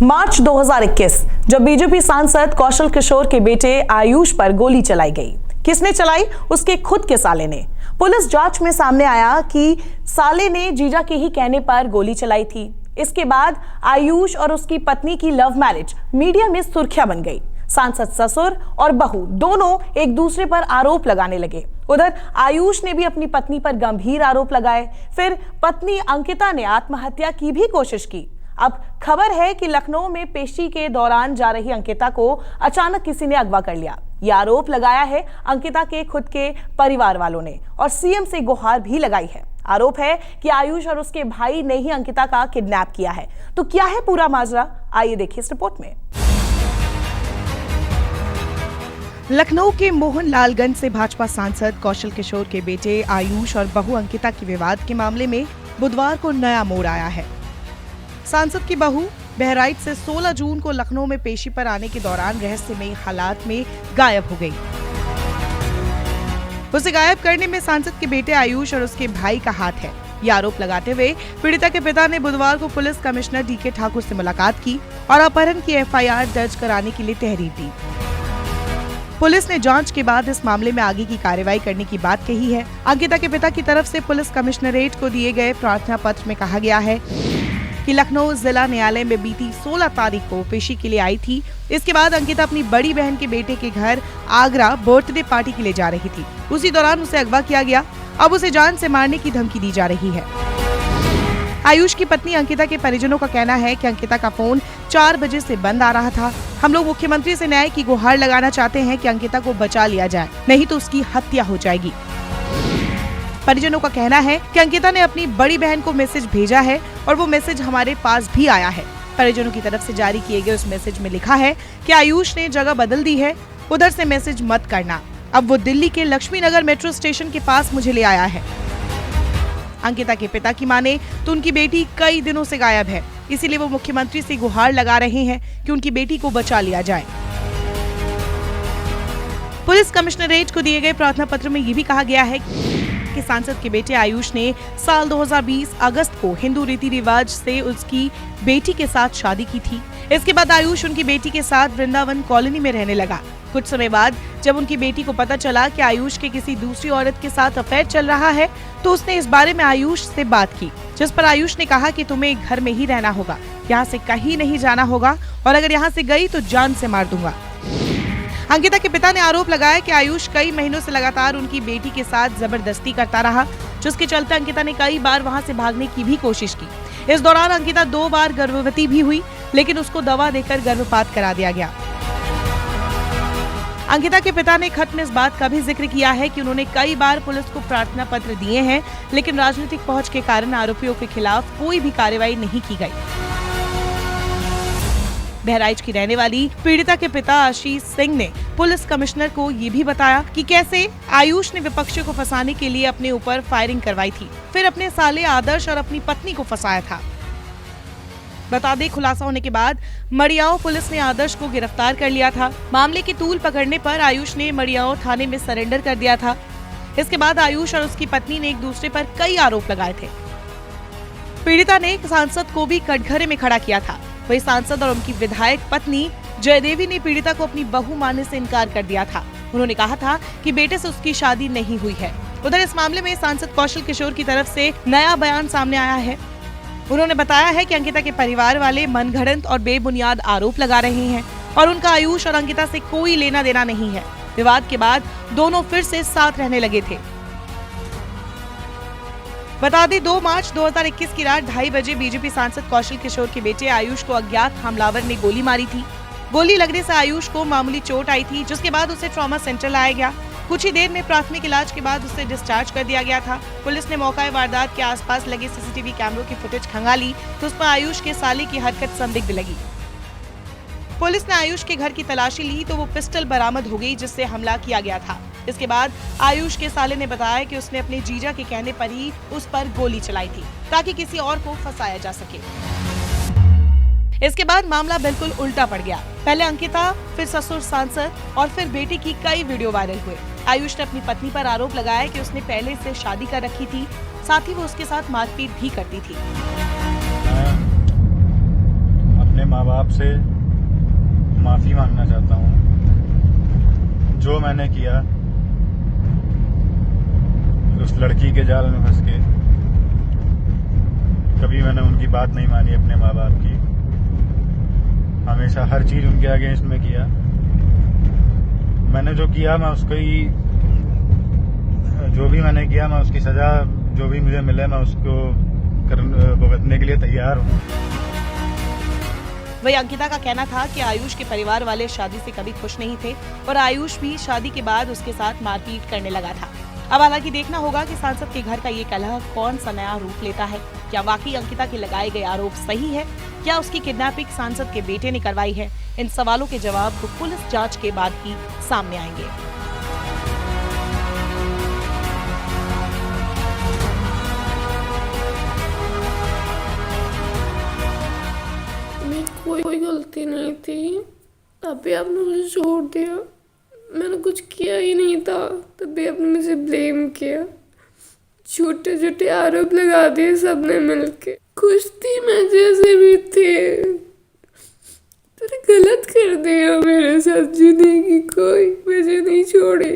मार्च 2021 जब बीजेपी सांसद कौशल किशोर के बेटे आयुष पर गोली चलाई गई। किसने चलाई? उसके खुद के साले ने। पुलिस जांच में सामने आया कि साले ने जीजा के ही कहने पर गोली चलाई थी। इसके बाद आयुष और उसकी पत्नी की लव मैरिज मीडिया में सुर्खियां बन गई। सांसद ससुर और बहू दोनों एक दूसरे पर आरोप लगाने लगे। उधर आयुष ने भी अपनी पत्नी पर गंभीर आरोप लगाए। फिर पत्नी अंकिता ने आत्महत्या की भी कोशिश की। अब खबर है कि लखनऊ में पेशी के दौरान जा रही अंकिता को अचानक किसी ने अगवा कर लिया। यह आरोप लगाया है अंकिता के खुद के परिवार वालों ने और सीएम से गुहार भी लगाई है। आरोप है कि आयुष और उसके भाई ने ही अंकिता का किडनैप किया है। तो क्या है पूरा माजरा, आइए देखिए इस रिपोर्ट में। लखनऊ के मोहनलालगंज से भाजपा सांसद कौशल किशोर के बेटे आयुष और बहू अंकिता के विवाद के मामले में बुधवार को नया मोड़ आया है। सांसद की बहू बहराइच से 16 जून को लखनऊ में पेशी पर आने के दौरान रहस्यमयी हालात में गायब हो गई। उसे गायब करने में सांसद के बेटे आयुष और उसके भाई का हाथ है, ये आरोप लगाते हुए पीड़िता के पिता ने बुधवार को पुलिस कमिश्नर डीके ठाकुर से मुलाकात की और अपहरण की एफआईआर दर्ज कराने के लिए तहरीर दी। पुलिस ने जांच के बाद इस मामले में आगे की कार्रवाई करने की बात कही है। अंकिता के पिता की तरफ से पुलिस कमिश्नरेट को दिए गए प्रार्थना पत्र में कहा गया है कि लखनऊ जिला न्यायालय में बीती 16 तारीख को पेशी के लिए आई थी। इसके बाद अंकिता अपनी बड़ी बहन के बेटे के घर आगरा बर्थडे पार्टी के लिए जा रही थी। उसी दौरान उसे अगवा किया गया। अब उसे जान से मारने की धमकी दी जा रही है। आयुष की पत्नी अंकिता के परिजनों का कहना है कि अंकिता का फोन 4 बजे से बंद आ रहा था। हम लोग मुख्यमंत्री से न्याय की गुहार लगाना चाहते हैं कि अंकिता को बचा लिया जाए, नहीं तो उसकी हत्या हो जाएगी। परिजनों का कहना है कि अंकिता ने अपनी बड़ी बहन को मैसेज भेजा है और वो मैसेज हमारे पास भी आया है। परिजनों की तरफ से जारी किए गए उस मैसेज में लिखा है कि आयुष ने जगह बदल दी है, उधर से मैसेज मत करना। अब वो दिल्ली के लक्ष्मी नगर मेट्रो स्टेशन के पास मुझे ले आया है। अंकिता के पिता की माने तो उनकी बेटी कई दिनों से गायब है, इसीलिए वो मुख्यमंत्री से गुहार लगा रहे हैं कि उनकी बेटी को बचा लिया जाए। पुलिस कमिश्नरेट को दिए गए प्रार्थना पत्र में ये भी कहा गया है कि सांसद के बेटे आयुष ने साल 2020 अगस्त को हिंदू रीति रिवाज से उसकी बेटी के साथ शादी की थी। इसके बाद आयुष उनकी बेटी के साथ वृंदावन कॉलोनी में रहने लगा। कुछ समय बाद जब उनकी बेटी को पता चला कि आयुष के किसी दूसरी औरत के साथ अफेयर चल रहा है, तो उसने इस बारे में आयुष से बात की, जिस पर आयुष ने कहा कि तुम्हें एक घर में ही रहना होगा, यहाँ से कहीं नहीं जाना होगा और अगर यहाँ से गई तो जान से मार दूंगा। अंकिता के पिता ने आरोप लगाया कि आयुष कई महीनों से लगातार उनकी बेटी के साथ जबरदस्ती करता रहा, जिसके चलते अंकिता ने कई बार वहां से भागने की भी कोशिश की। इस दौरान अंकिता 2 बार गर्भवती भी हुई, लेकिन उसको दवा देकर गर्भपात करा दिया गया। अंकिता के पिता ने खत में इस बात का भी जिक्र किया है कि उन्होंने कई बार पुलिस को प्रार्थना पत्र दिए हैं, लेकिन राजनीतिक पहुंच के कारण आरोपियों के खिलाफ कोई भी कार्रवाई नहीं की गई। बहराइच की रहने वाली पीड़िता के पिता आशीष सिंह ने पुलिस कमिश्नर को ये भी बताया कि कैसे आयुष ने विपक्षियों को फंसाने के लिए अपने ऊपर फायरिंग करवाई थी, फिर अपने साले आदर्श और अपनी पत्नी को फंसाया था। बता दें, खुलासा होने के बाद मड़ियाओं पुलिस ने आदर्श को गिरफ्तार कर लिया था। मामले की तूल पकड़ने पर आयुष ने मड़ियाओं थाने में सरेंडर कर दिया था। इसके बाद आयुष और उसकी पत्नी ने एक दूसरे पर कई आरोप लगाए थे। पीड़िता ने सांसद को भी कटघरे में खड़ा किया था। वही सांसद और उनकी विधायक पत्नी जयदेवी ने पीड़िता को अपनी बहू मानने से इनकार कर दिया था। उन्होंने कहा था कि बेटे से उसकी शादी नहीं हुई है। उधर इस मामले में सांसद कौशल किशोर की तरफ से नया बयान सामने आया है। उन्होंने बताया है कि अंकिता के परिवार वाले मनगढ़ंत और बेबुनियाद आरोप लगा रहे हैं और उनका आयुष और अंकिता से कोई लेना देना नहीं है। विवाद के बाद दोनों फिर से साथ रहने लगे थे। बता दें, 2 मार्च 2021 की रात 2:30 बजे बीजेपी सांसद कौशल किशोर के बेटे आयुष को अज्ञात हमलावर ने गोली मारी थी। गोली लगने से आयुष को मामूली चोट आई थी, जिसके बाद उसे ट्रॉमा सेंटर लाया गया। कुछ ही देर में प्राथमिक इलाज के बाद उसे डिस्चार्ज कर दिया गया था। पुलिस ने मौका वारदात के आसपास लगे सीसीटीवी कैमरों की फुटेज खंगाली तो उस पर आयुष के साले की हरकत संदिग्ध लगी। पुलिस ने आयुष के घर की तलाशी ली तो वो पिस्टल बरामद हो गई, जिससे हमला किया गया था। इसके बाद आयुष के साले ने बताया कि उसने अपने जीजा के कहने पर ही उस पर गोली चलाई थी ताकि किसी और को फंसाया जा सके। इसके बाद मामला बिल्कुल उल्टा पड़ गया। पहले अंकिता, फिर ससुर सांसद और फिर बेटे की कई वीडियो वायरल हुए। आयुष ने अपनी पत्नी पर आरोप लगाया कि उसने पहले से शादी कर रखी थी, साथ ही वो उसके साथ मारपीट भी करती थी। अपने अपने माँ बाप से माफ़ी मांगना चाहता हूँ। जो मैंने किया उस लड़की के जाल में फंस के, कभी मैंने उनकी बात नहीं मानी अपने माँ बाप की, हमेशा हर चीज़ उनके अगेंस्ट में किया। मैंने जो किया मैं उसको ही, जो भी मैंने किया मैं उसकी सज़ा जो भी मुझे मिले मैं उसको भुगतने के लिए तैयार हूँ। वही अंकिता का कहना था कि आयुष के परिवार वाले शादी से कभी खुश नहीं थे और आयुष भी शादी के बाद उसके साथ मारपीट करने लगा था। अब हालांकि देखना होगा कि सांसद के घर का ये कलह कौन सा नया रूप लेता है। क्या वाकई अंकिता के लगाए गए आरोप सही है? क्या उसकी किडनैपिंग सांसद के बेटे ने करवाई है? इन सवालों के जवाब तो पुलिस जांच के बाद ही सामने आएंगे। कोई गलती नहीं थी, तभी आपने मुझे छोड़ दिया। मैंने कुछ किया ही नहीं था, तभी आपने मुझे ब्लेम किया, झूठे झूठे आरोप लगा दिए सबने मिलके। खुश थी मैं जैसे भी थे, तूने गलत कर दिया मेरे साथ। जीने की कोई वजह नहीं छोड़ी।